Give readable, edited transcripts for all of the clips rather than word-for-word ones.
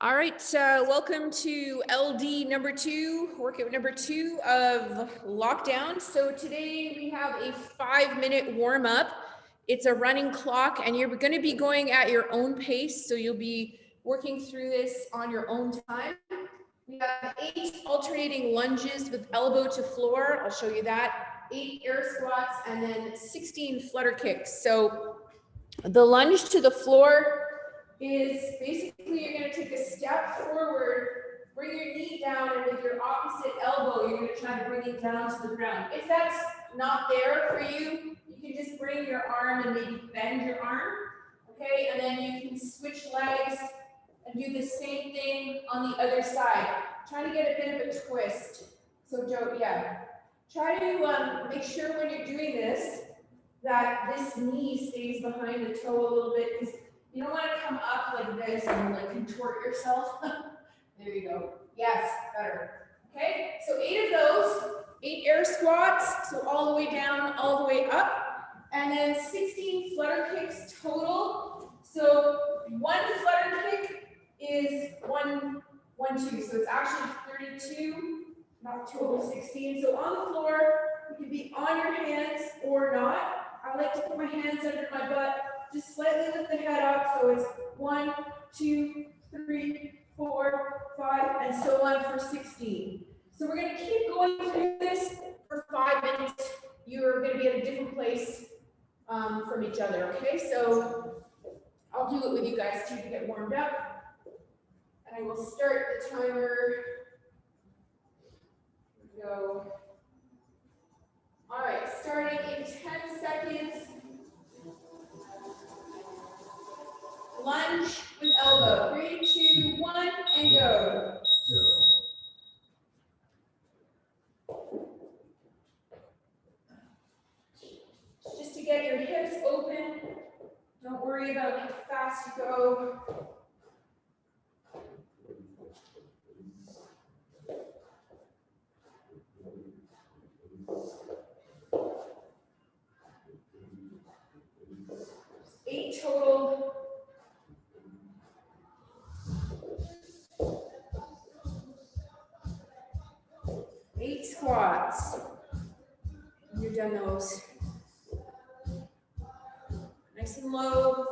All right, welcome to LD number 2, workout number 2 of lockdown. So today we have a 5-minute warm up. It's a running clock and you're going to be going at your own pace. So you'll be working through this on your own time. We have 8 alternating lunges with elbow to floor. I'll show you that. 8 air squats and then 16 flutter kicks. So the lunge to the floor is basically you're going to take a step forward, bring your knee down, and with your opposite elbow, you're going to try to bring it down to the ground. If that's not there for you, you can just bring your arm and maybe bend your arm, okay? And then you can switch legs and do the same thing on the other side. Try to get a bit of a twist. So, Joe, yeah. Try to make sure when you're doing this that this knee stays behind the toe a little bit, because you don't want to come up like this and like contort yourself. There you go. Yes, better. Okay, so 8 of those, 8 air squats, so all the way down, all the way up, and then 16 flutter kicks total. So one flutter kick is 1, 1, 2. So it's actually 32, not total 16. So on the floor, you can be on your hands or not. I like to put my hands under my butt. Just slightly lift the head up, so it's 1, 2, 3, 4, 5, and so on for 16. So we're going to keep going through this for 5 minutes. You're going to be at a different place from each other, okay? So I'll do it with you guys too to get warmed up. And I will start the timer. Here we go. All right, starting in 10 seconds. Lunge with elbow. 3, 2, 1, and go. Just to get your hips open. Don't worry about how fast you go. Just 8 total. 8 squats. When you're done those. Nice and low.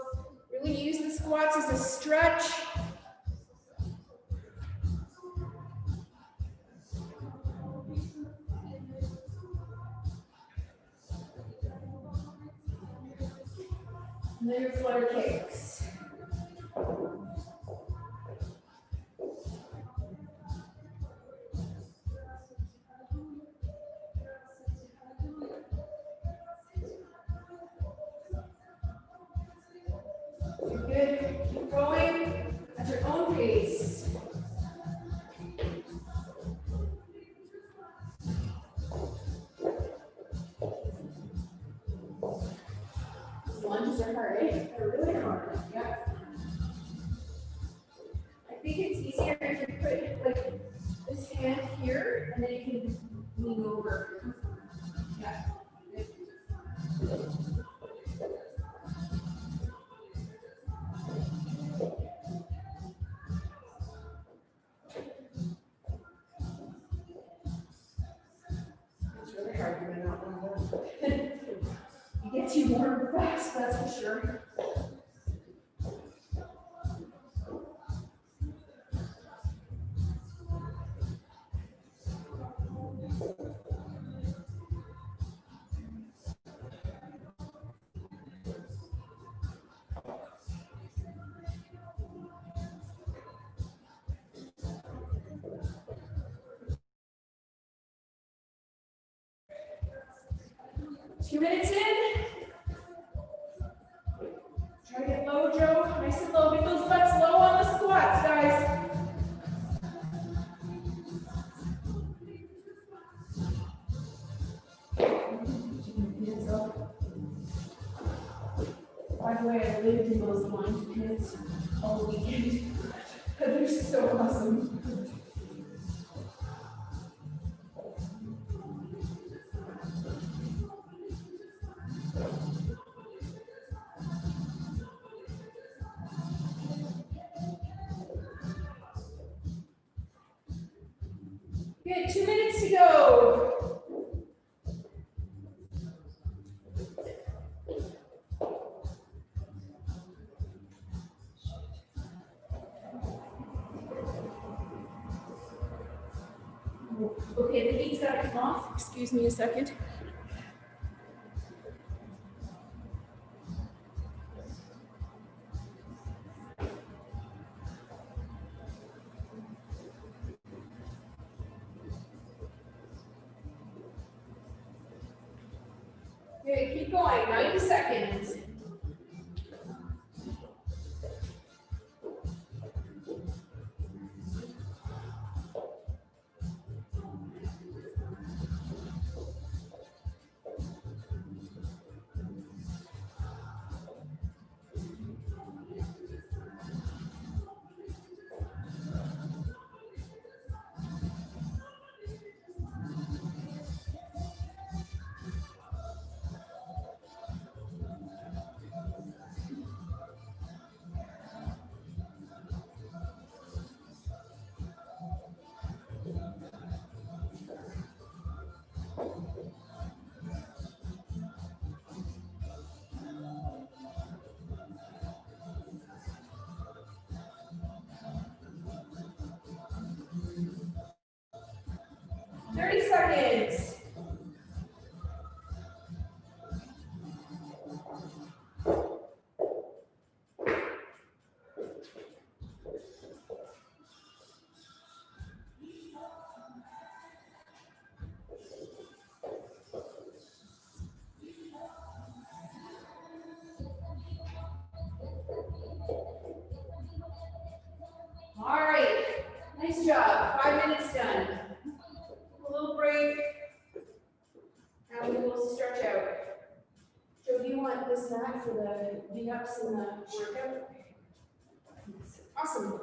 Really use the squats as a stretch. And then your flutter kicks. You're good. Keep going at your own pace. These lunges are hard, eh? They're really hard. Yeah. I think it's easier if you put like this hand here and then you can lean over. Yeah. It's really hard when you're not warmed up. It gets you warm fast, that's for sure. Two minutes in. Try to get low, Joe. Nice and low. Get those butts low on the squats, guys. By the way, I lived in those launch pits all weekend. They're so awesome. Good, 2 minutes to go. Okay, the heat's gotta come off. Excuse me a second. Okay, keep going, 90 seconds. Seconds. All right, nice job. 5 minutes done. A little break, and we will stretch out. Joe, do you want this mat for the V-ups and the workout? Awesome.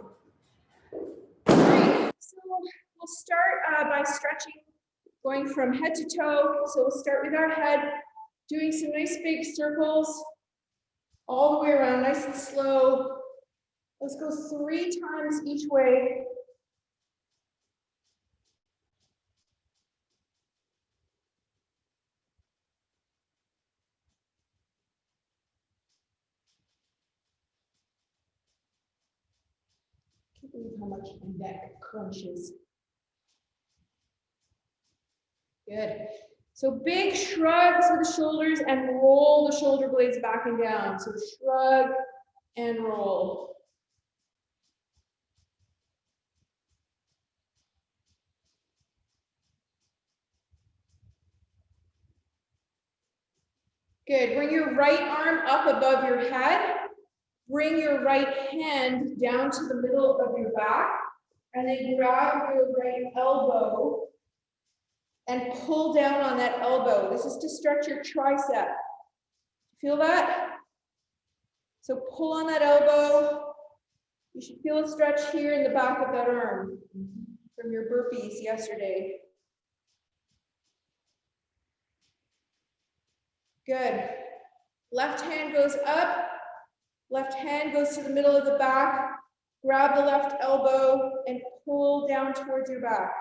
All right, so we'll start by stretching, going from head to toe. So we'll start with our head, doing some nice big circles all the way around, nice and slow. Let's go 3 times each way. I can't believe how much my neck crunches. Good. So big shrugs with the shoulders and roll the shoulder blades back and down. So shrug and roll. Good. Bring your right arm up above your head. Bring your right hand down to the middle of your back. And then grab your right elbow and pull down on that elbow. This is to stretch your tricep. Feel that? So pull on that elbow. You should feel a stretch here in the back of that arm from your burpees yesterday. Good. Left hand goes up. Left hand goes to the middle of the back. Grab the left elbow and pull down towards your back.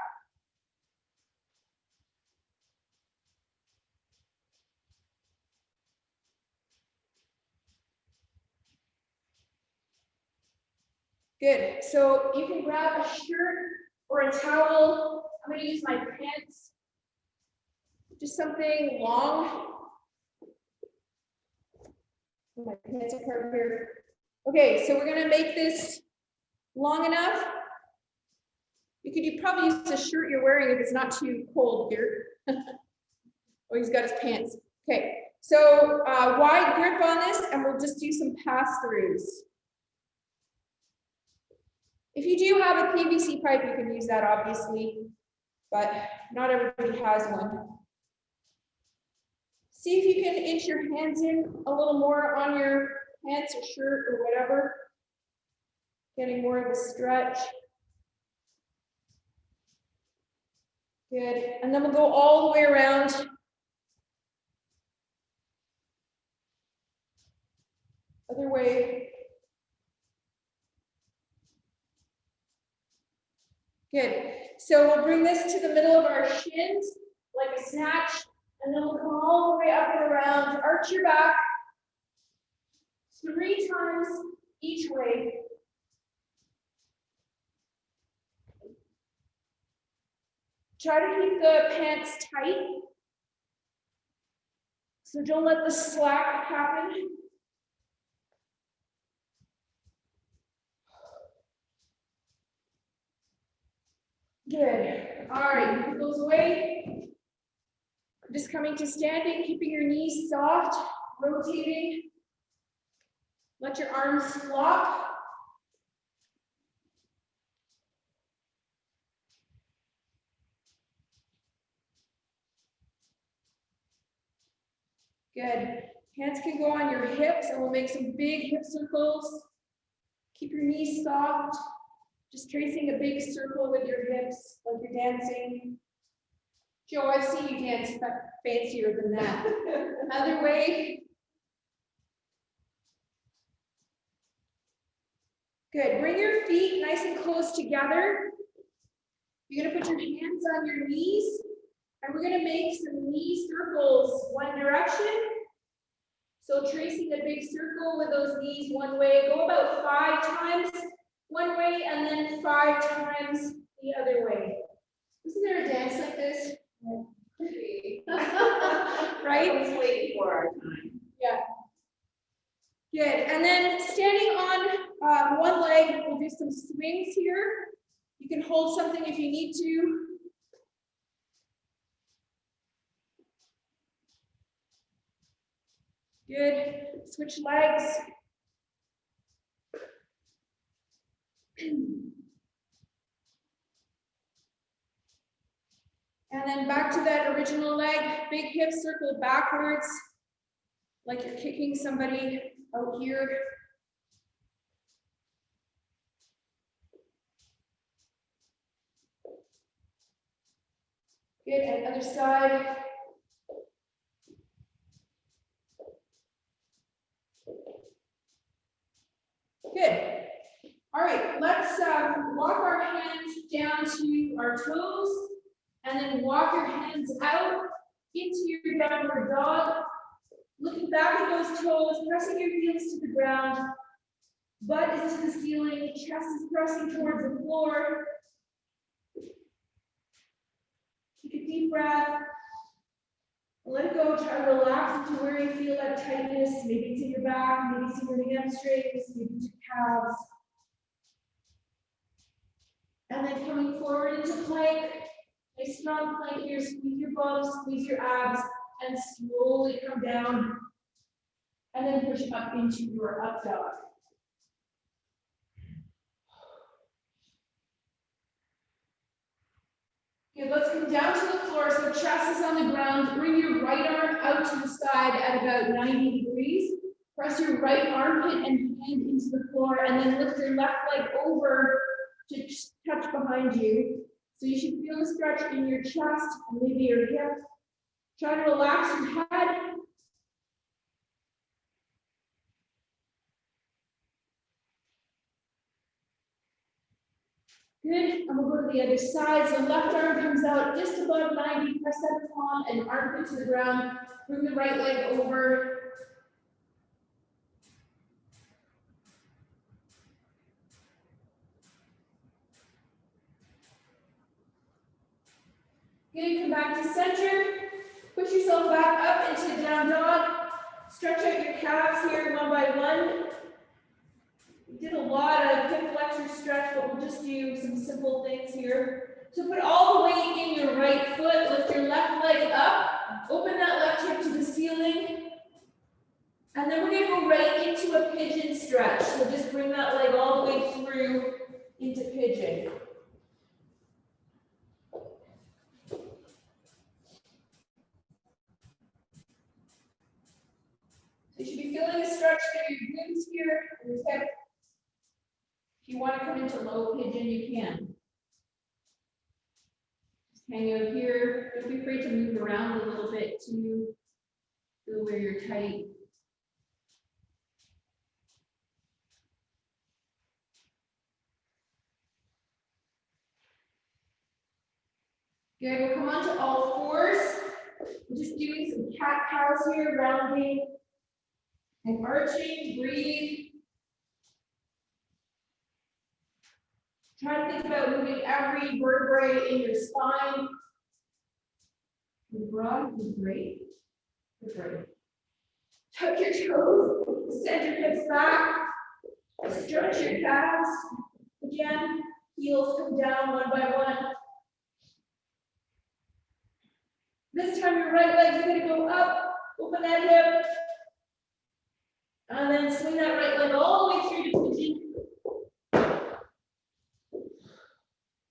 Good. So you can grab a shirt or a towel. I'm going to use my pants. Just something long. My pants are covered here. Okay, so we're going to make this long enough. You could probably use the shirt you're wearing if it's not too cold here. Oh, he's got his pants. Okay, so wide grip on this, and we'll just do some pass-throughs. If you do have a PVC pipe, you can use that, obviously, but not everybody has one. See if you can inch your hands in a little more on your pants or shirt or whatever. Getting more of a stretch. Good, and then we'll go all the way around. Other way. Good. So we'll bring this to the middle of our shins, like a snatch, and then we'll come all the way up and around. Arch your back 3 times each way. Try to keep the pants tight. So don't let the slack happen. Good. All right, put those away. Just coming to standing, keeping your knees soft, rotating. Let your arms flop. Good. Hands can go on your hips and we'll make some big hip circles. Keep your knees soft. Just tracing a big circle with your hips like you're dancing. Joe, I've seen you dance fancier than that. Other way. Good. Bring your feet nice and close together. You're going to put your hands on your knees, and we're going to make some knee circles one direction. So tracing a big circle with those knees one way. Go about 5 times one way, and then 5 times the other way. Isn't there a dance like this? Right? I was waiting for our time. Yeah. Good. And then standing on one leg, we'll do some swings here. You can hold something if you need to. Good. Switch legs. And then back to that original leg, big hip circle backwards, like you're kicking somebody out here. Good, and other side. Good. All right, let's walk our hands down to our toes, and then walk your hands out into your downward dog. Looking back at those toes, pressing your heels to the ground. Butt is to the ceiling, chest is pressing towards the floor. Take a deep breath. Let it go, try to relax into where you feel that tightness. Maybe it's in your back, maybe it's in your hamstrings, maybe it's your calves. And then coming forward into plank. A strong plank here, squeeze your bums, squeeze your abs, and slowly come down. And then push up into your up dog. Okay, let's come down to the floor. So chest is on the ground. Bring your right arm out to the side at about 90 degrees. Press your right armpit and hand into the floor, and then lift your left leg over to touch behind you. So you should feel a stretch in your chest and maybe your hip. Try to relax your head. Good, and we'll go to the other side. So left arm comes out just above 90, press that palm and armpit to the ground. Bring the right leg over. Good, come back to center. Push yourself back up into down dog. Stretch out your calves here one by one. We did a lot of hip flexor stretch, but we'll just do some simple things here. So put all the weight in your right foot, lift your left leg up, open that left hip to the ceiling. And then we're gonna go right into a pigeon stretch. So just bring that leg all the way through into pigeon. So you should be feeling a stretch through your glutes here and your hip. If you want to come into low pigeon, you can. Just hang out here. Don't be afraid to move around a little bit to feel where you're tight. Good, we'll come on to all fours. We're just doing some cat-cows here, rounding and arching, breathe. Try to think about moving every vertebrae in your spine. Good, broad, good, great. Good, great. Tuck your toes, send your hips back, stretch your calves. Again, heels come down one by one. This time your right leg's gonna go up, open that hip, and then swing that right leg all the way through to pigeon.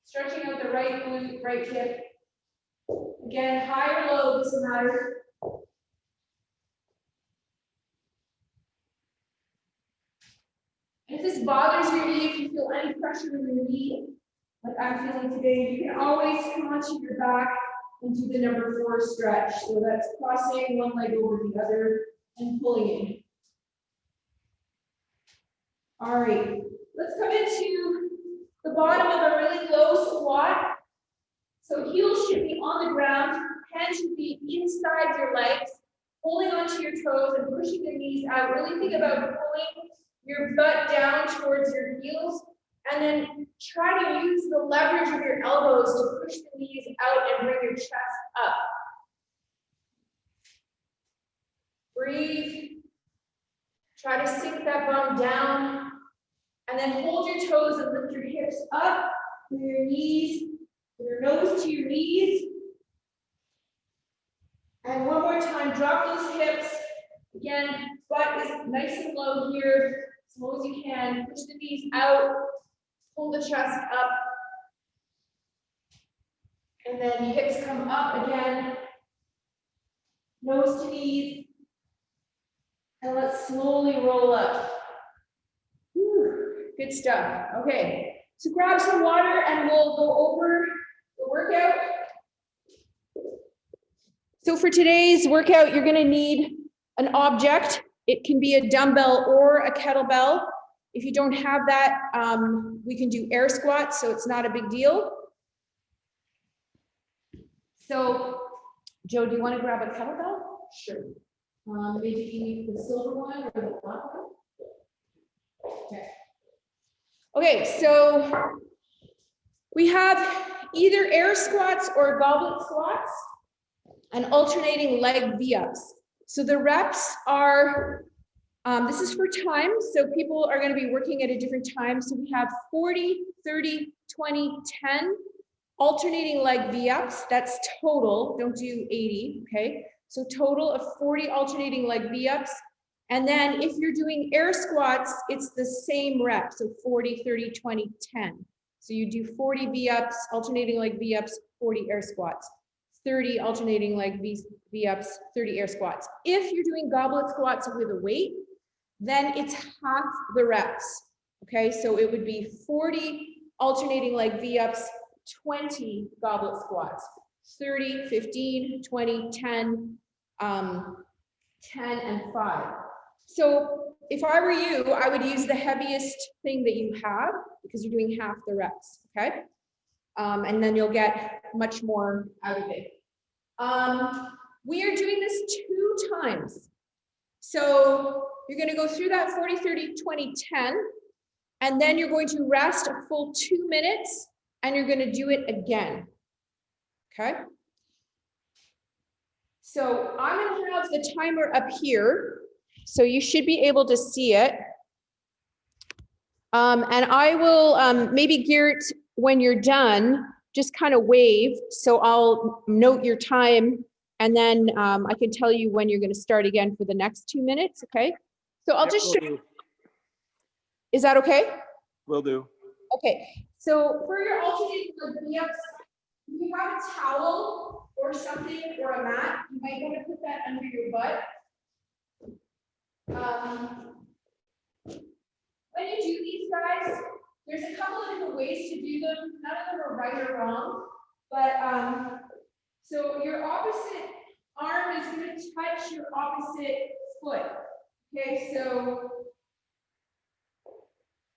Stretching out the right glute, right hip. Again, high or low, doesn't matter. If this bothers your knee, if you feel any pressure in your knee, like I'm feeling today, you can always come onto your back and do the number 4 stretch. So that's crossing one leg over the other and pulling in. All right, let's come into the bottom of a really low squat. So heels should be on the ground, hands should be inside your legs, holding onto your toes and pushing your knees out. Really think about pulling your butt down towards your heels, and then try to use the leverage of your elbows to push the knees out and bring your chest up. Breathe. Try to sink that bum down, and then hold your toes and lift your hips up with your knees, with your nose to your knees. And one more time, drop those hips. Again, butt is nice and low here, as low as you can. Push the knees out, pull the chest up. And then hips come up again, nose to knees. And let's slowly roll up. Whew, good stuff. Okay, so grab some water and we'll go over the workout. So for today's workout, you're going to need an object. It can be a dumbbell or a kettlebell. If you don't have that, we can do air squats, so it's not a big deal. So, Joe, do you want to grab a kettlebell? Sure. Maybe the silver one or the black one? Okay. Okay, so we have either air squats or goblet squats and alternating leg V-ups. So the reps are, this is for time, so people are going to be working at a different time. So we have 40, 30, 20, 10, alternating leg V-ups. That's total, don't do 80, okay? So total of 40 alternating leg V-ups. And then if you're doing air squats, it's the same rep, so 40, 30, 20, 10. So you do 40 V-ups, alternating leg V-ups, 40 air squats. 30 alternating leg V-ups, 30 air squats. If you're doing goblet squats with a weight, then it's half the reps, okay? So it would be 40 alternating leg V-ups, 20 goblet squats, 30, 15, 20, 10, 10, and 5. So if I were you, I would use the heaviest thing that you have because you're doing half the reps, okay? And then you'll get much more out of it. We are doing this 2 times. So you're going to go through that 40, 30, 20, 10, and then you're going to rest a full 2 minutes, and you're going to do it again. Okay? So I'm going to have the timer up here, so you should be able to see it. And I will, maybe Geert, when you're done, just kind of wave, so I'll note your time, and then I can tell you when you're going to start again for the next 2 minutes, okay? So I'll just show you. Is that okay? Will do. Okay, so for your alternating leg V-ups, if you have a towel or something or a mat, you might want to put that under your butt. When you do these guys, there's a couple of different ways to do them. None of them are right or wrong, but so your opposite arm is going to touch your opposite foot. Okay, so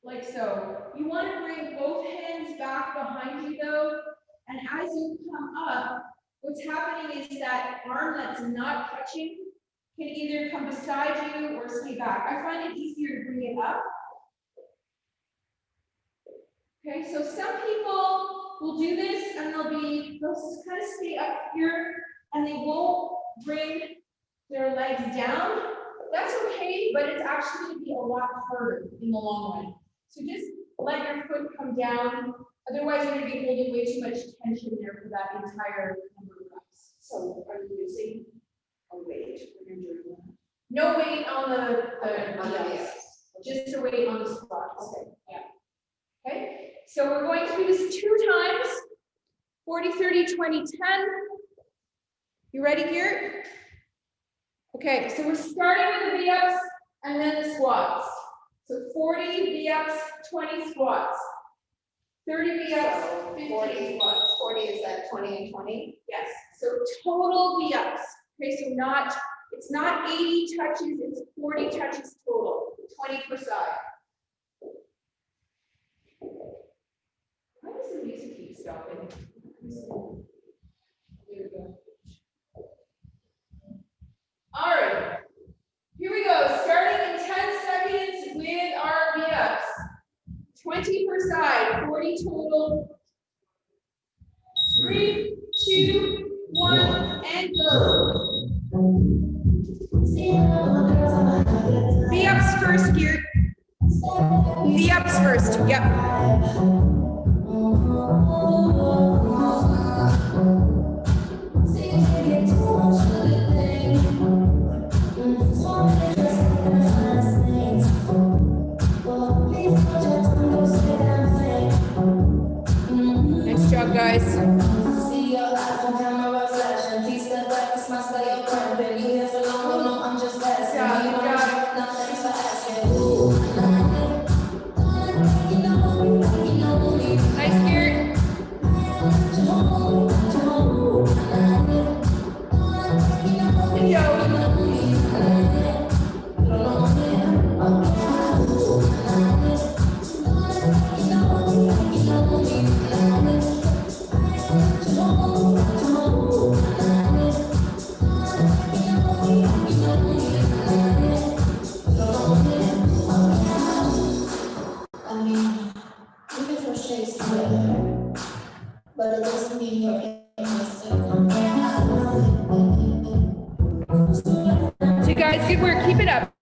like so. You want to bring both hands back behind you though, and And as you come up, what's happening is that arm that's not touching can either come beside you or stay back. I find it easier to bring it up. Okay, so some people will do this and they'll just kind of stay up here and they won't bring their legs down. That's okay, but it's actually going to be a lot harder in the long run. So just let your foot come down. Otherwise, you're going to be holding way too much tension there for that entire number of reps. So are you using a weight when you're doing that? No weight on the just a weight on the squats. Okay. Yeah. Okay. So we're going to do this 2 times. 40, 30, 20, 10. You ready, Garrett? Okay, so we're starting with the V-ups and then the squats. So 40 V-ups, 20 squats. 30 V-ups, 50 squats. 40 is that 20 and 20? Yes. So total V-ups. Okay, so it's not 80 touches, it's 40 touches total. 20 per side. Why does the music keep stopping? There we go. All right, here we go. Starting in 10 seconds with our V-ups. 20 per side, 40 total. 3, 2, 1, and go. V-ups first, Gear. V-ups first, yep. Nice job, guys. Nice, Garrett. Good job. But it doesn't mean you're So you guys, good work. Keep it up.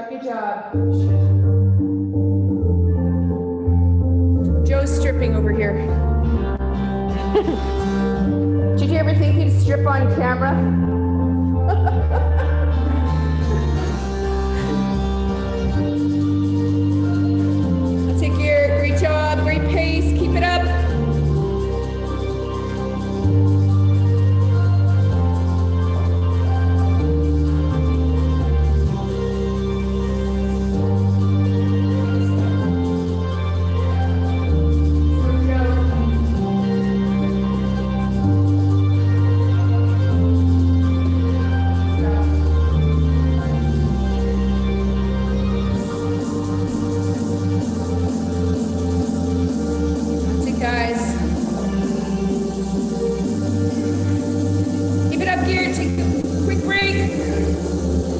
Good job. Joe's stripping over here. Did you ever think he'd strip on camera?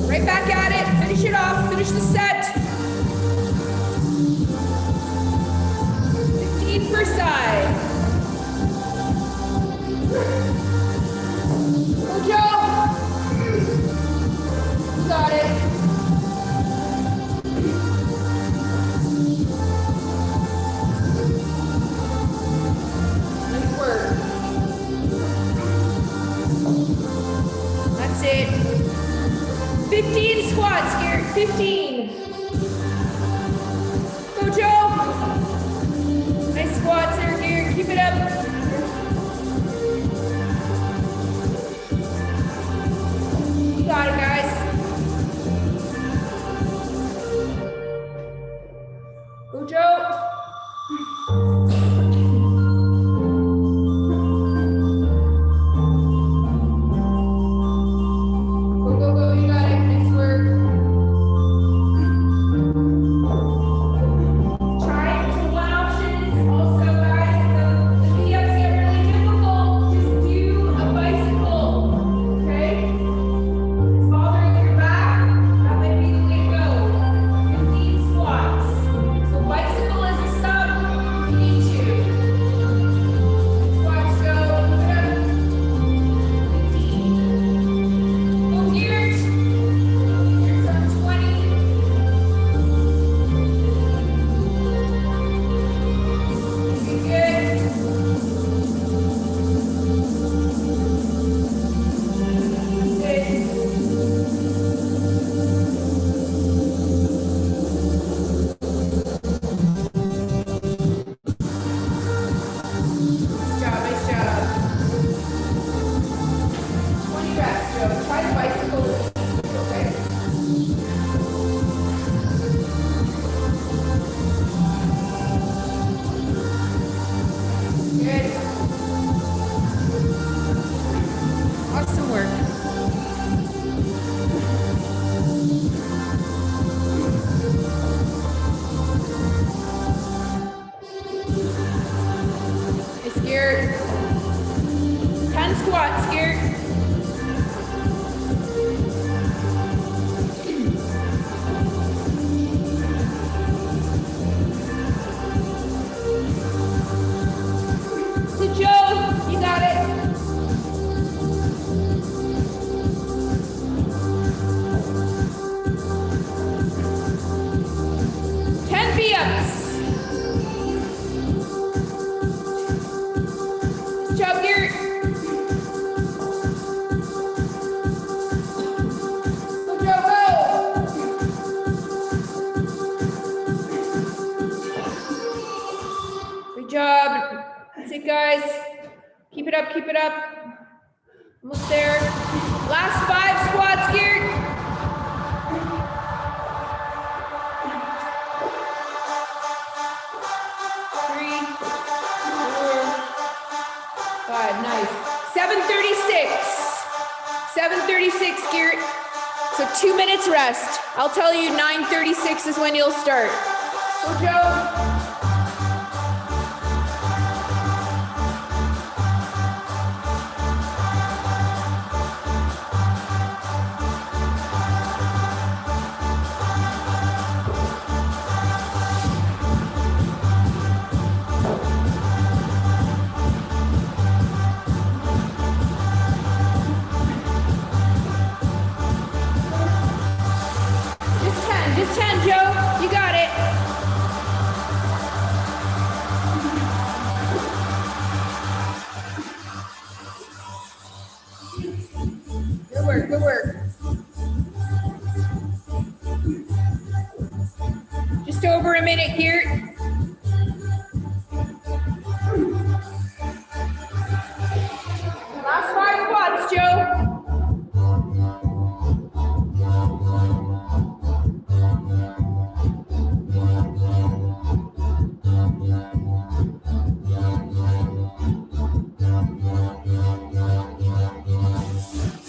Right back at it. Finish it off. Finish the set. 15 per side. Go, Joe. You got it. Nice work. That's it. 15 squats, Garrett. 15. Go, Joe. Nice squats there, Garrett. Keep it up. You got it, guys. Go, Joe. Go, go, go. You got it. Nice work. Try one option is also, guys, the V-ups get really difficult. Just do a bicycle, okay? It's bothering your back. That might be the way to go. 15 squats. So bicycle is a sub if you need to. Squats go. Keep it up. 15. Go, Gears. Gears on 20. Good, good. Nice job. 20 reps, Joe. Try the bicycle. Okay. Good. Awesome work. Nice, Garrett. 10 squats, Garrett. So Joe, you got it. 10 V-ups. Nice job, Garrett. Go, Joe, go. Good job. That's it, guys. Keep it up, keep it up. Almost there. Last 5 squats, Garrett. 3, 4, 5. Nice. 7:36. 7:36, Garrett. So 2 minutes rest. I'll tell you 9:36 is when you'll start. Go, Joe. Just 10, Joe. You got it. Good work, good work. Just over a minute here. Last 5 squats, Joe.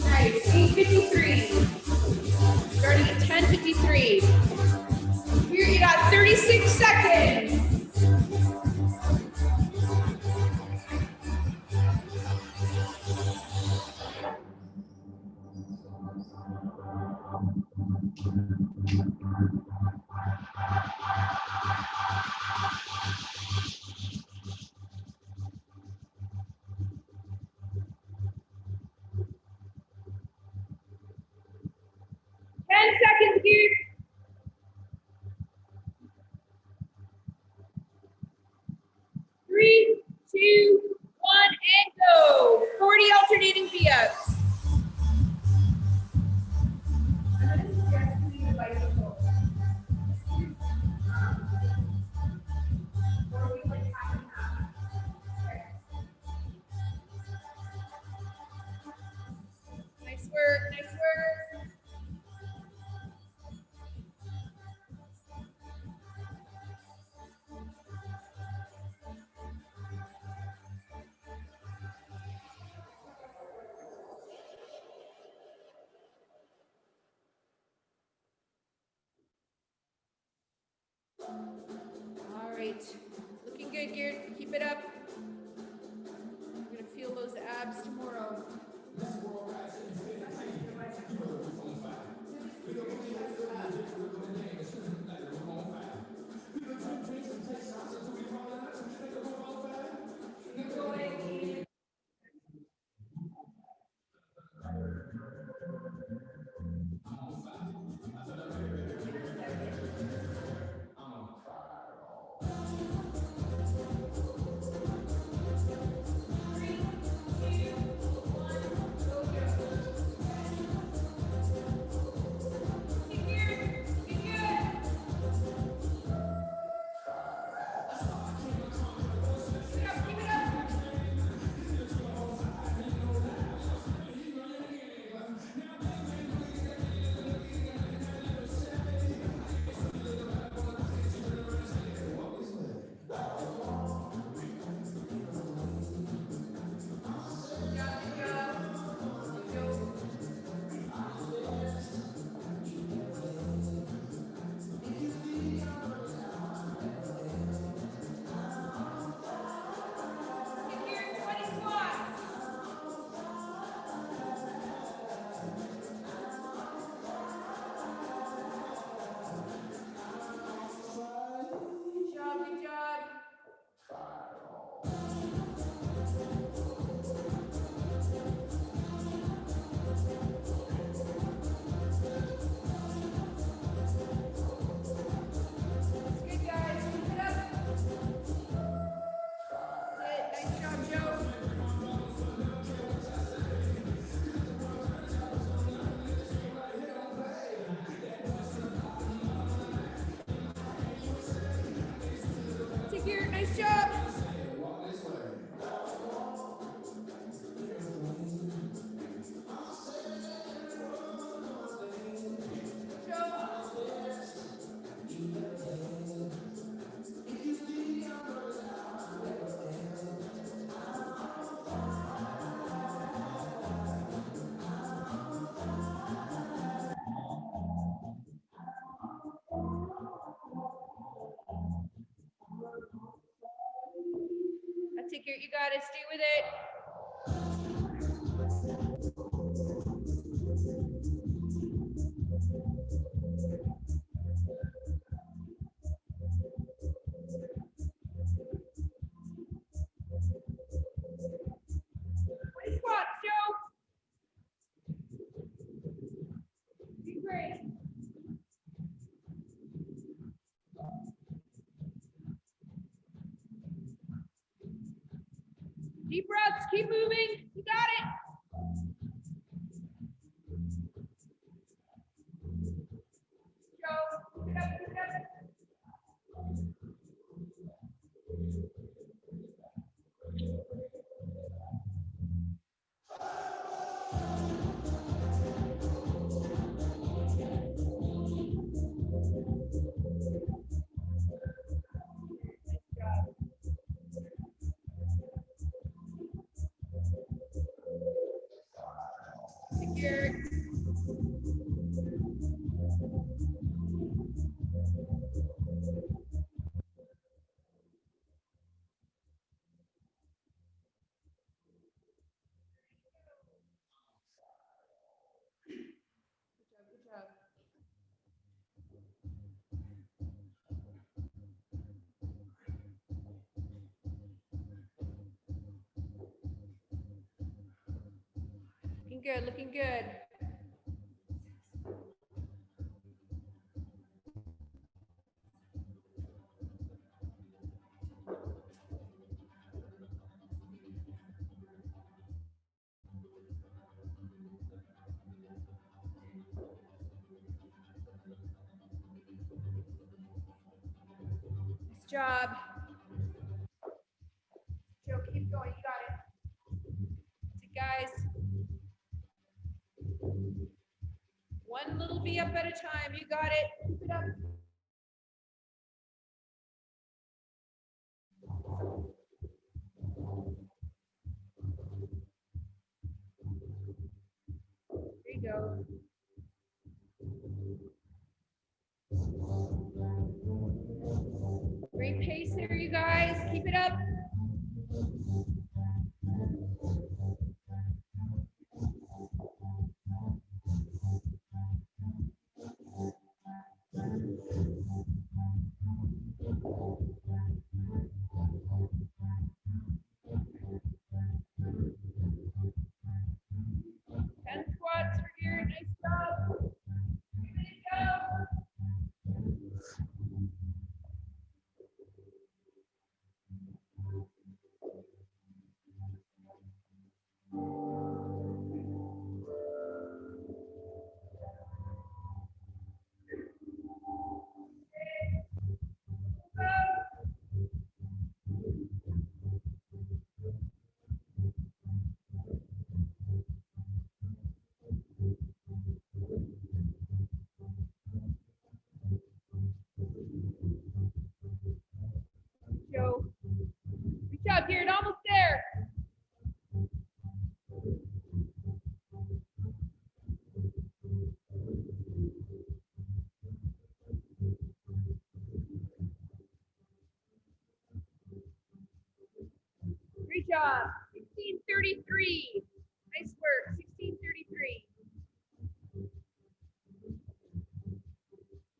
Nice. 8:53. Starting at 10:53. Here you got 36 seconds. Seconds, dude. 3, 2, 1, and go. 40 alternating V-ups. Nice work, nice work. All right, looking good, Garrett. Keep it up. We're gonna feel those abs tomorrow. Good job. Good, guys. Keep it up. That's it. Nice job, Joe. Take care. Nice job. Take care. You got it. Stay with it. Squats, Joe. Great. Deep breaths. Keep moving. You got it. Joe, keep it up, keep it up. Secure. Good job, good job. good, looking good. Nice job. Joe, keep going, you got it. That's it, guys. One little V up at a time, you got it. Keep it up. There you go. Great pace there, you guys. Keep it up. Squats for here. Nice job. Give it a go. Joe. Good job, Garrett. Almost there. Great job. 16:33. Nice work. 16:33.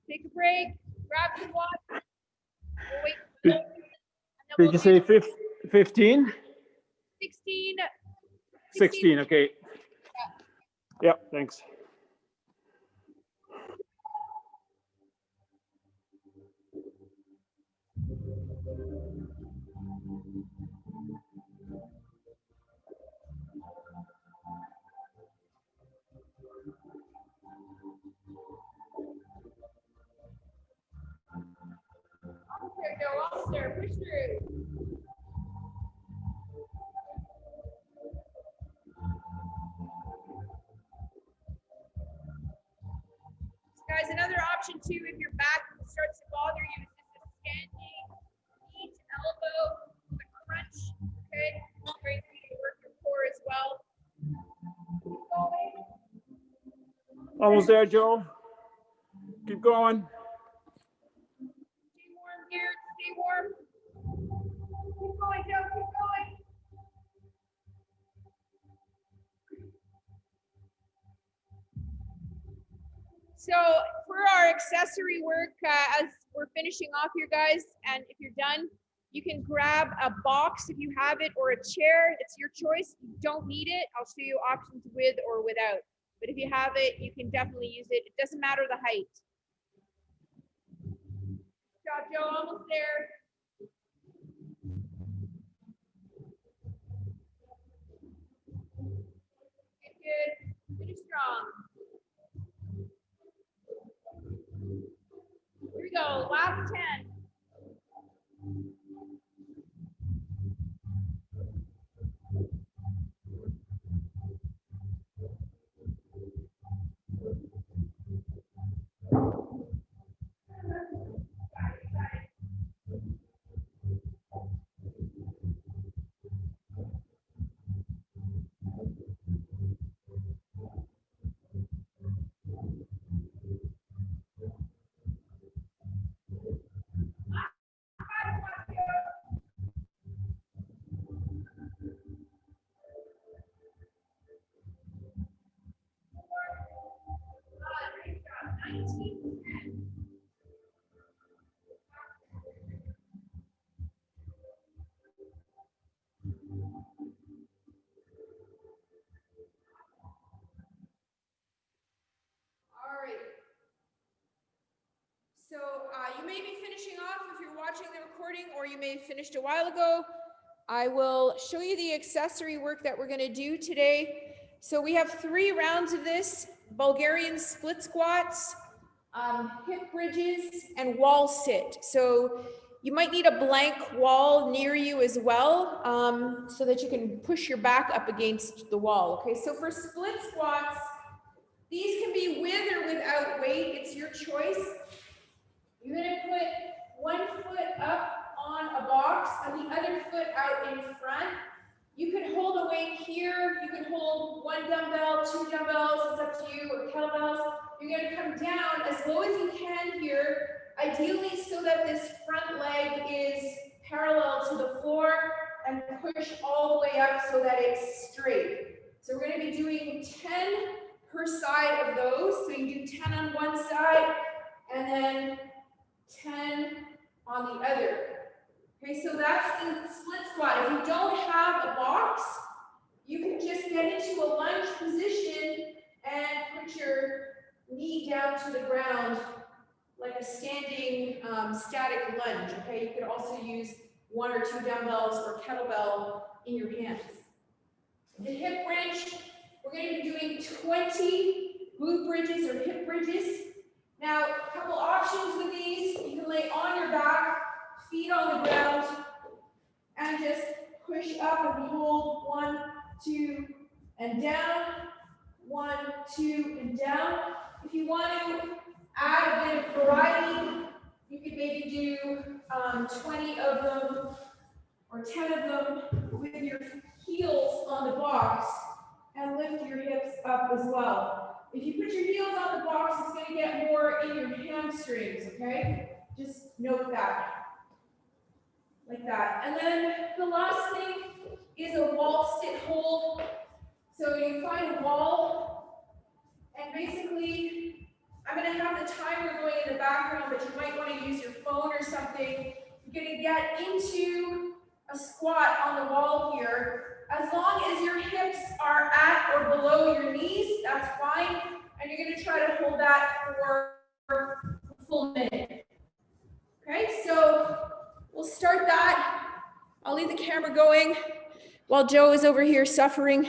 Take a break. Grab some water. We'll wait. Did you say 15? 16. 16, okay. Yeah, thanks. Almost there, Joe. Almost there. Push through. Guys, another option too, if your back starts to bother you, is just a standing knee to elbow, a crunch. Okay, great for you to work your core as well. Keep going. Almost there, Joe. Keep going. Stay warm, Garrett. Stay warm. Keep going, Joe. Keep going. So for our accessory work, as we're finishing off here, guys, and if you're done, you can grab a box if you have it, or a chair. It's your choice. You don't need it. I'll show you options with or without. But if you have it, you can definitely use it. It doesn't matter the height. Good job, Joe. Almost there. Good. Finish strong. Here we go. Last 10. may be finishing off if you're watching the recording, or you may have finished a while ago. I will show you the accessory work that we're going to do today. So we have 3 rounds of this: Bulgarian split squats, hip bridges, and wall sit. So you might need a blank wall near you as well, so that you can push your back up against the wall. Okay, so for split squats, these can be with or without weight. It's your choice. You're going to put one foot up on a box and the other foot out in front. You can hold a weight here. You can hold 1 dumbbell, 2 dumbbells, it's up to you, or kettlebells. You're going to come down as low as you can here, ideally so that this front leg is parallel to the floor, and push all the way up so that it's straight. So we're going to be doing 10 per side of those. So you do 10 on one side and then 10 on the other. Okay, so that's the split squat. If you don't have a box, you can just get into a lunge position and put your knee down to the ground like a standing static lunge. Okay, you could also use 1 or 2 dumbbells or kettlebell in your hands. The hip bridge, we're going to be doing 20 glute bridges or hip bridges. Now, a couple options with these: you can lay on your back, feet on the ground, and just push up and hold 1, 2, and down, 1, 2, and down. If you want to add a bit of variety, you could maybe do 20 of them or 10 of them with your heels on the box and lift your hips up as well. If you put your heels on the box, it's going to get more in your hamstrings, okay? Just note that. Like that. And then the last thing is a wall sit hold. So you find a wall, and basically, I'm going to have the timer going in the background, but you might want to use your phone or something. You're going to get into a squat on the wall here. As long as your hips are at or below your knees, that's fine. And you're going to try to hold that for a full minute. Okay, so we'll start that. I'll leave the camera going while Joe is over here suffering.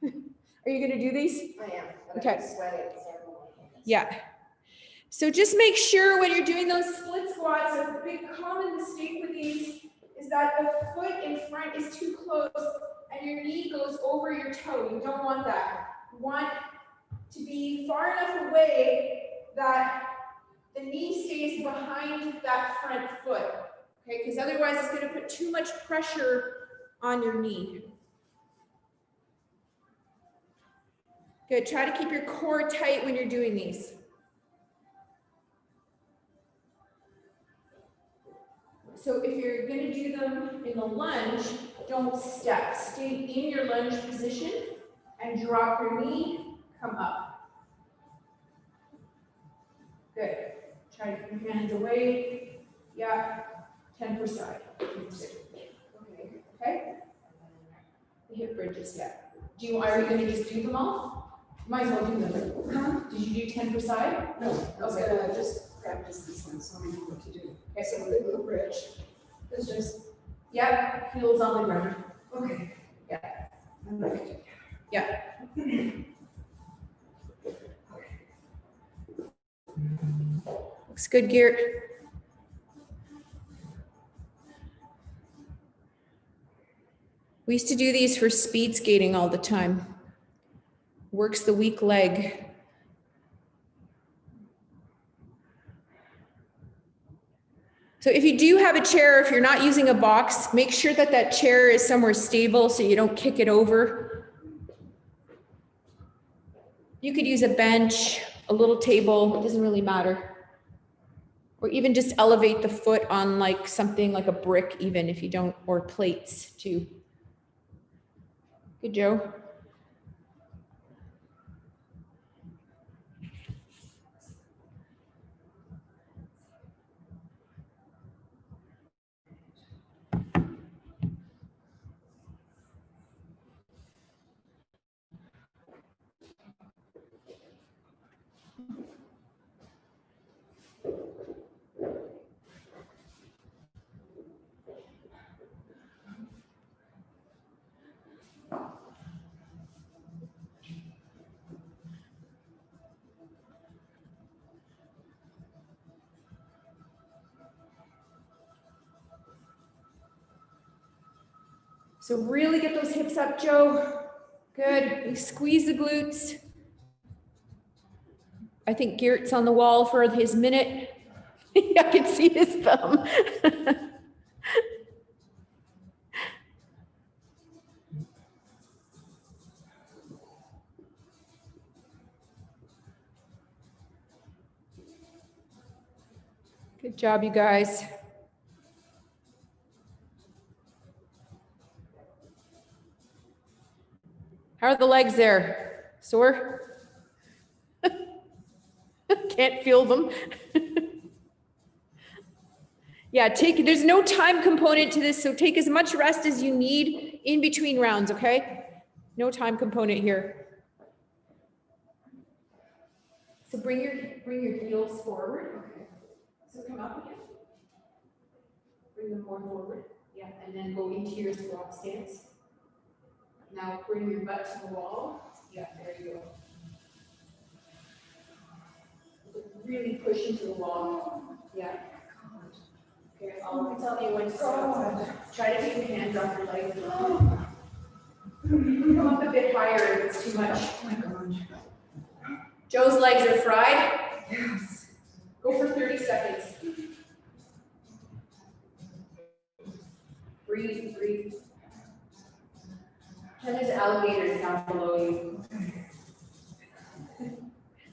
Are you going to do these? I am. Okay. I'm sweating. Yeah. So just make sure when you're doing those split squats, a big common mistake with these is that the foot in front is too close and your knee goes over your toe. You don't want that. You want to be far enough away that the knee stays behind that front foot. Okay, because otherwise it's going to put too much pressure on your knee. Good. Try to keep your core tight when you're doing these. So if you're going to do them in the lunge, don't step. Stay in your lunge position and drop your knee, come up. Good. Try to keep your hands away. Yeah. 10 per side. Okay. The hip bridges, yeah. Are you going to just do them all? Might as well do them. Huh? Did you do 10 per side? No, I was gonna just practice this one so I know what to do. Okay, so the glute bridge is just, Yep, heels on the ground. okay. Yeah. I like it. Yeah. Looks good, Geert. We used to do these for speed skating all the time. Works the weak leg. So if you do have a chair, if you're not using a box, make sure that that chair is somewhere stable so you don't kick it over. You could use a bench, a little table, it doesn't really matter. Or even just elevate the foot on like something like a brick even if you don't, or plates too. Good, Joe. So really get those hips up, Joe. Good. We squeeze the glutes. I think Garrett's on the wall for his minute. I can see his thumb. Good job, you guys. How are the legs there? Sore? Can't feel them. Yeah, there's no time component to this, so take as much rest as you need in between rounds, okay? No time component here. So bring your heels forward. Okay. So come up again. Bring them more forward. Yeah, and then go into your squat stance. Now bring your butt to the wall. Yeah, there you go. Really push into the wall. Yeah. Okay, I'll tell you when to stop. Try to take your hands off your legs. Come up a bit higher if it's too much. Oh my God. Joe's legs are fried. Yes. Go for 30 seconds. Breathe, breathe. And there's alligators down below you.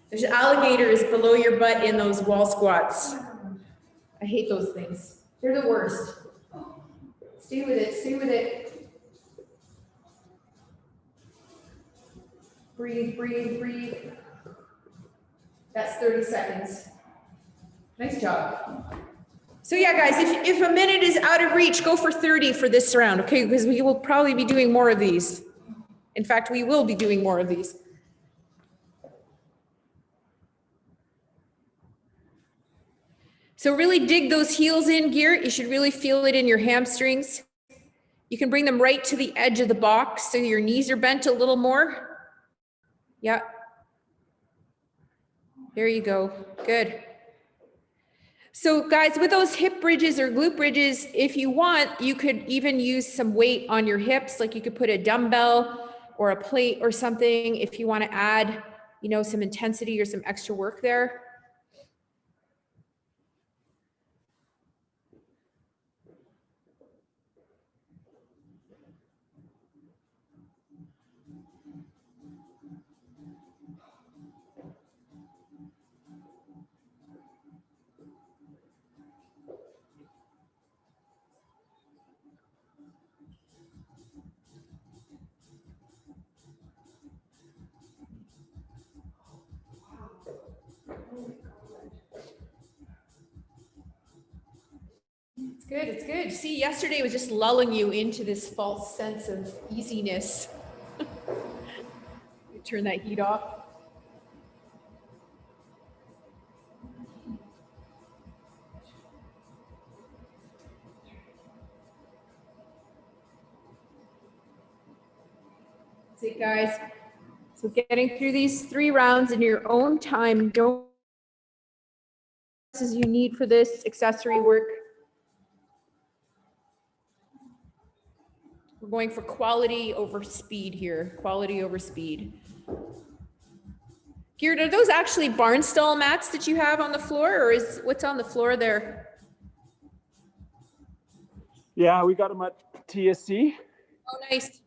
There's alligators below your butt in those wall squats. I hate those things. They're the worst. Stay with it, stay with it. Breathe, breathe, breathe. That's 30 seconds. Nice job. So yeah, guys, if a minute is out of reach, go for 30 for this round, okay? Because we will probably be doing more of these. In fact, we will be doing more of these. So really dig those heels in, Garrett. You should really feel it in your hamstrings. You can bring them right to the edge of the box so your knees are bent a little more. Yeah. There you go. Good. So guys, with those hip bridges or glute bridges, if you want, you could even use some weight on your hips. Like you could put a dumbbell or a plate or something if you want to add, you know, some intensity or some extra work there. It's good, it's good. See, yesterday was just lulling you into this false sense of easiness. You turn that heat off. That's it, guys. So getting through these 3 rounds in your own time, don't as you need for this accessory work. We're going for quality over speed here. Quality over speed. Garrett, are those actually barn stall mats that you have on the floor, or is what's on the floor there? Yeah, we got them at TSC. Oh, nice.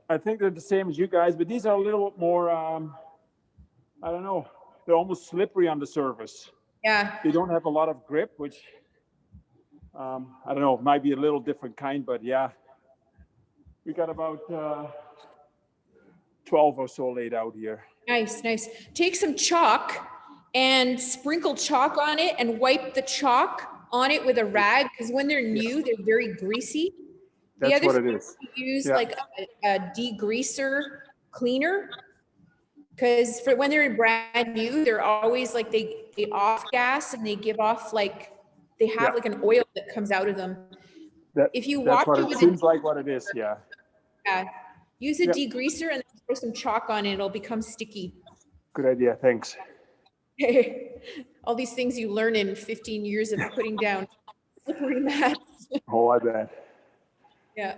I think they're the same as you guys, but these are a little more, I don't know, they're almost slippery on the surface. Yeah. They don't have a lot of grip, which, I don't know, might be a little different kind, but yeah. We got about 12 or so laid out here. Nice, nice. Take some chalk and sprinkle chalk on it and wipe the chalk on it with a rag, because when they're new, they're very greasy. That's what it is. Use like a degreaser cleaner, because for when they're brand new, they're always like they off gas and they give off like they have like an oil that comes out of them. If you wash it with seems like what it is, yeah. Yeah, use a degreaser and then throw some chalk on it. It'll become sticky. Good idea, thanks. All these things you learn in 15 years of putting down slippery mats. Oh, I bet. Yeah.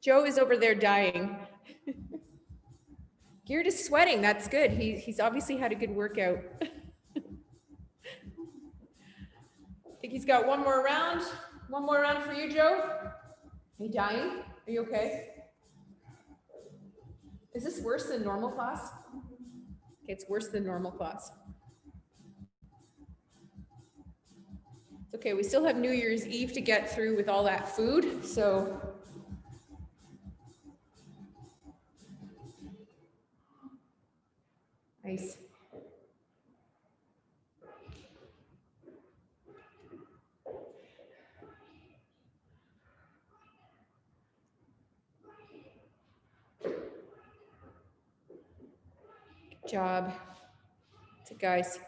Joe is over there dying. Geared is sweating. That's good. He's obviously had a good workout. I think he's got one more round. One more round for you, Joe. Are you dying? Are you okay? Is this worse than normal class? Okay, it's worse than normal class. It's okay, we still have New Year's Eve to get through with all that food, so. Nice. Good job. That's it, guys.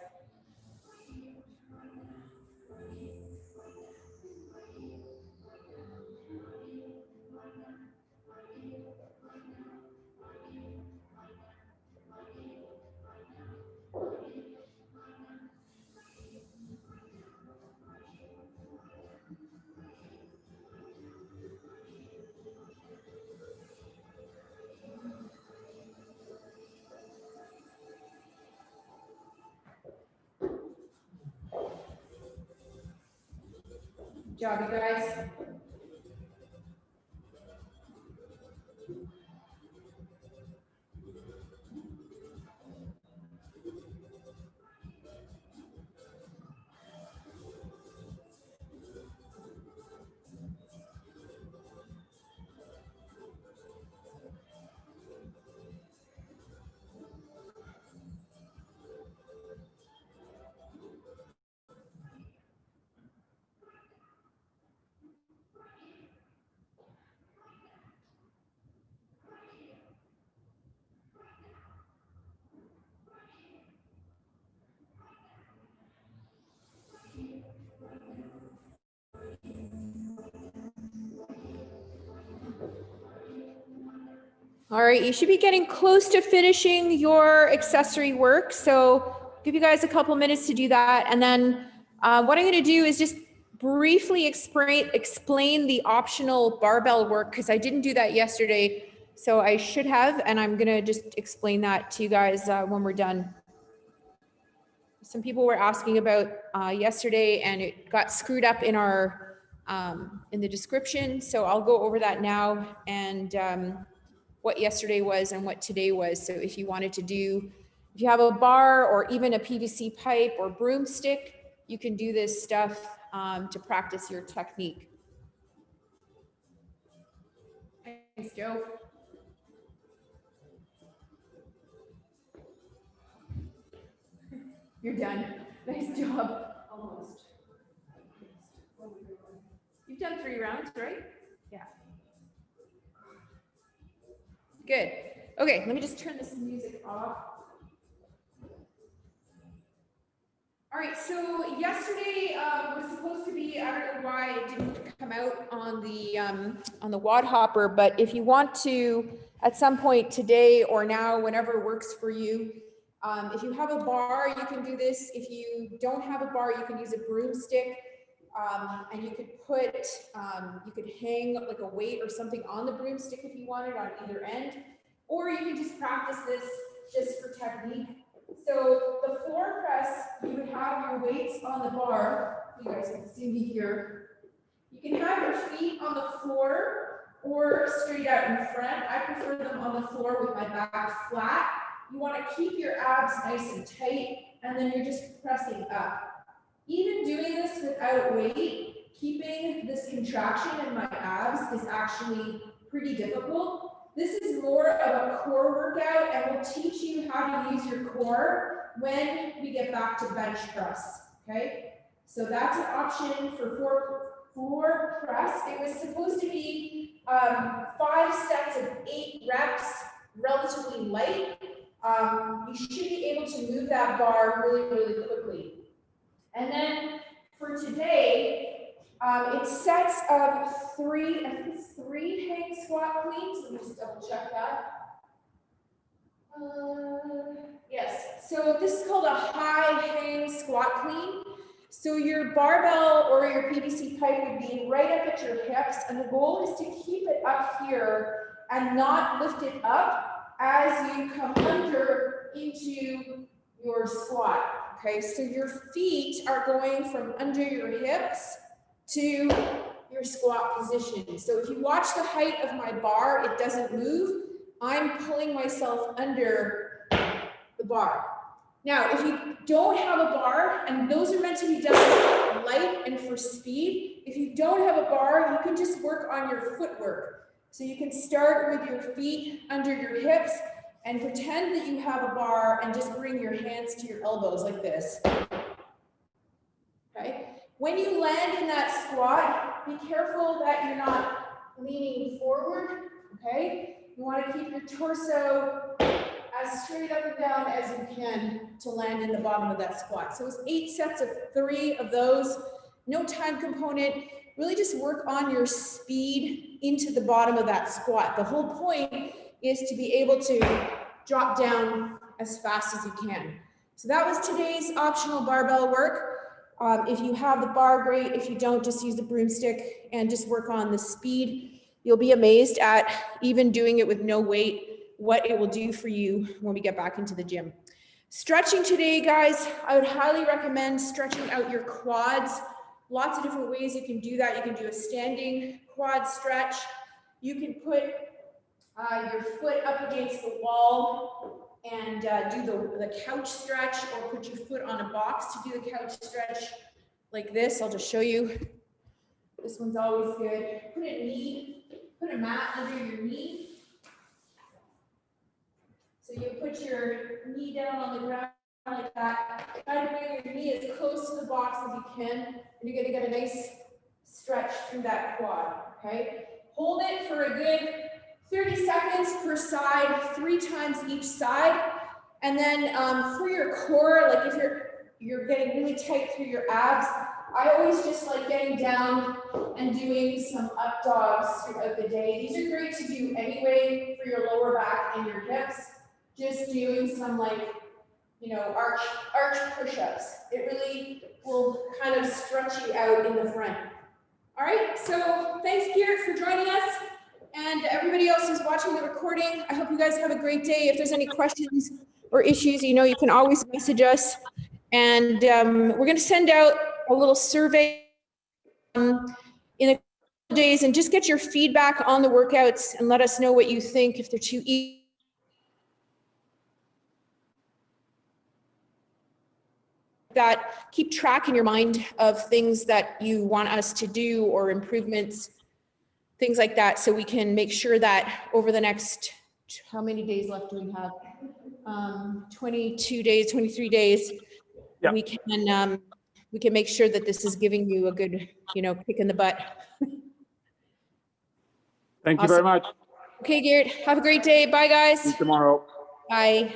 Good job, you guys. All right, you should be getting close to finishing your accessory work. So give you guys a couple minutes to do that. And then what I'm gonna do is just briefly explain the optional barbell work, because I didn't do that yesterday. So I should have, and I'm gonna just explain that to you guys when we're done. Some people were asking about yesterday, and it got screwed up in our in the description. So I'll go over that now, and what yesterday was and what today was. So if you wanted to do, if you have a bar or even a PVC pipe or broomstick, you can do this stuff to practice your technique. Thanks, Joe. You're done. Nice job. Almost. You've done 3 rounds, right? Yeah. Good. Okay, let me just turn this music off. All right, so yesterday was supposed to be, I don't know why it didn't come out on the wad hopper, but if you want to, at some point today or now, whenever works for you, if you have a bar, you can do this. If you don't have a bar, you can use a broomstick, and you could put, you could hang like a weight or something on the broomstick if you wanted on either end, or you can just practice this just for technique. So the floor press, you would have your weights on the bar. You guys can see me here. You can have your feet on the floor or straight out in front. I prefer them on the floor with my back flat. You want to keep your abs nice and tight, and then you're just pressing up. Even doing this without weight, keeping this contraction in my abs is actually pretty difficult. This is more of a core workout, and we'll teach you how to use your core when we get back to bench press, okay? So that's an option for floor press. It was supposed to be 5 sets of 8 reps, relatively light. You should be able to move that bar really, really quickly. And then for today, it's sets of 3, I think it's 3 hang squat cleans. Let me just double check that. Yes, so this is called a high hang squat clean. So your barbell or your PVC pipe would be right up at your hips, and the goal is to keep it up here and not lift it up as you come under into your squat. Okay, so your feet are going from under your hips to your squat position. So if you watch the height of my bar, it doesn't move. I'm pulling myself under the bar. Now, if you don't have a bar, and those are meant to be done light and for speed, if you don't have a bar, you can just work on your footwork. So you can start with your feet under your hips and pretend that you have a bar and just bring your hands to your elbows like this. Okay? When you land in that squat, be careful that you're not leaning forward, okay? You want to keep your torso as straight up and down as you can to land in the bottom of that squat. So it's 8 sets of 3 of those, no time component, really just work on your speed into the bottom of that squat. The whole point is to be able to drop down as fast as you can. So that was today's optional barbell work. If you have the bar, great. If you don't, just use the broomstick and just work on the speed. You'll be amazed at even doing it with no weight, what it will do for you when we get back into the gym. Stretching today, guys, I would highly recommend stretching out your quads. Lots of different ways you can do that. You can do a standing quad stretch. You can put your foot up against the wall and do the couch stretch, or put your foot on a box to do the couch stretch like this. I'll just show you. This one's always good. Put a mat under your knee. So you put your knee down on the ground like that. Try to bring your knee as close to the box as you can, and you're gonna get a nice stretch through that quad, okay? Hold it for a good 30 seconds per side, 3 times each side. And then for your core, like if you're getting really tight through your abs, I always just like getting down and doing some up dogs throughout the day. These are great to do anyway for your lower back and your hips. Just doing some like, you know, arch push-ups. It really will kind of stretch you out in the front. All right, so thanks, Garrett, for joining us. And everybody else who's watching the recording, I hope you guys have a great day. If there's any questions or issues, you know, you can always message us. And we're gonna send out a little survey in a couple of days, and just get your feedback on the workouts and let us know what you think, if they're too easy. That keep track in your mind of things that you want us to do or improvements, things like that, so we can make sure that over the next, how many days left do we have? 22 days, 23 days. Yeah. We can make sure that this is giving you a good, you know, kick in the butt. Thank you very much. Okay, Garrett, have a great day. Bye, guys. See you tomorrow. Bye.